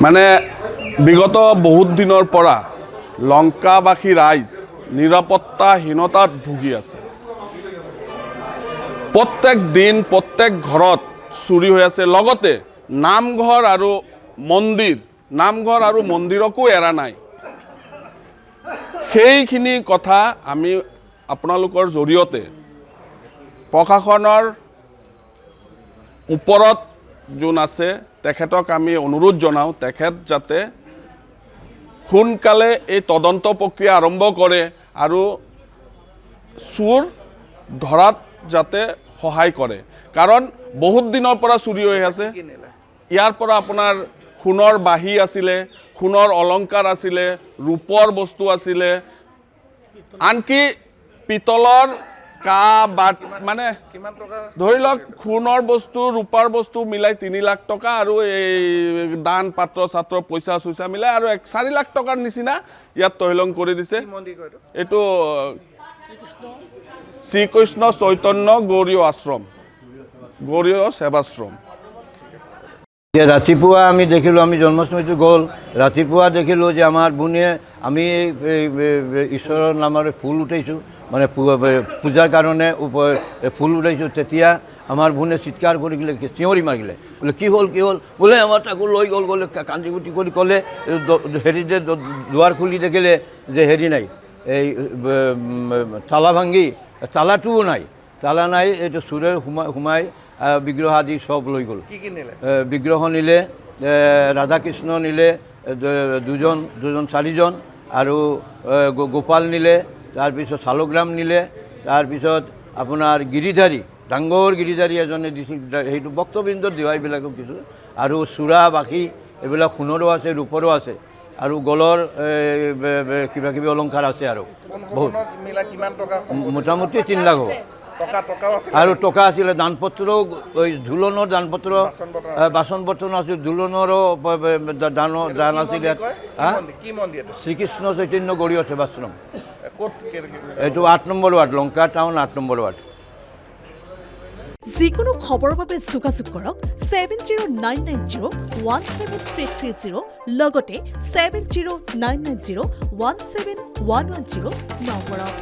মানে বিগত বহুত দিনৰ পৰা লংকাবাসী ৰাইজ নিৰাপত্তাহীনতাত ভুগি আছে। প্ৰত্যেক দিন প্ৰত্যেক ঘৰত চুৰি হৈ আছে, লগতে নামঘৰ আৰু মন্দিৰকো এৰা নাই। সেইখিনি কথা আমি আপোনালোকৰ জৰিয়তে প্ৰশাসনৰ ওপৰত যোন আছে তেখেতক আমি অনুৰোধ জনাওঁ, তেখেত যাতে সোনকালে এই তদন্ত প্ৰক্ৰিয়া আৰম্ভ কৰে আৰু চোৰ ধৰাত যাতে সহায় কৰে। কাৰণ বহুত দিনৰ পৰা চুৰি হৈ আছে। ইয়াৰ পৰা আপোনাৰ সোণৰ বাহি আছিলে, সোণৰ অলংকাৰ আছিলে, ৰূপৰ বস্তু আছিলে, আনকি পিতলৰ বাট মানে ধৰি লওক সোণৰ বস্তু ৰূপাৰ বস্তু মিলাই 3 লাখ টকা আৰু এই দান পাত্ৰ ছাত্ৰ পইচা চইচা মিলাই আৰু 4 লাখ টকাৰ নিচিনা ইয়াত তহিলং কৰি দিছে। এইটো শ্ৰীকৃষ্ণ চৈতন্য গৌৰীয় আশ্ৰম, গৌৰীয় সেৱাশ্ৰম। ৰাতিপুৱা আমি দেখিলোঁ, আমি জন্মাষ্টমীটো গ'ল, ৰাতিপুৱা দেখিলোঁ যে আমাৰ বুনে আমি ঈশ্বৰৰ নামেৰে ফুল উঠাইছোঁ, মানে পূজাৰ কাৰণে ফুল উঠাইছোঁ। তেতিয়া আমাৰ বুনে চিৎকাৰ কৰি গ'লে, চিঞৰি মাৰিলে, বোলে কি হ'ল বোলে আমাৰ তাকো লৈ গ'লে কান্দি কুটি কৰি ক'লে। হেৰিতে দুৱাৰ খুলি দেখিলে যে হেৰি নাই, এই তালা ভাঙি তালাটোও নাই, তালা নাই, এইটো চোৰে সোমাই বিগ্ৰহ আদি সব লৈ গ'ল। বিগ্ৰহ নিলে, ৰাধাকৃষ্ণ নিলে দুজন 4জন, আৰু গোপাল নিলে, তাৰপিছত শালগ্ৰাম নিলে, তাৰপিছত আপোনাৰ গিৰিধাৰী, ডাঙৰ গিৰিধাৰী এজনে দিছিল, সেইটো ভক্তবৃন্দত দিৱাইবিলাকক দিছোঁ। আৰু চূড়া বাখি এইবিলাক সোণৰো আছে, ৰূপৰো আছে, আৰু গলৰ কিবাকিবি অলংকাৰ আছে আৰু বহুত, মোটামুটি 3 লাখ হ'ব। আৰু টকা আছিলে, দানপত্ৰও, ওই ঝুলনৰ দানপত্ৰ, বাচন বৰ্তন আছিল, ঝুলনৰো দান আছিলে। শ্ৰীকৃষ্ণ চৈতন্য গৌৰীয় সেৱাশ্ৰম, এইটো 8 number ward, Lanka town 8 number ward. যিকোনো খবৰৰ বাবে যোগাযোগ কৰক 7099017330, লগতে 7099017110 নম্বৰত।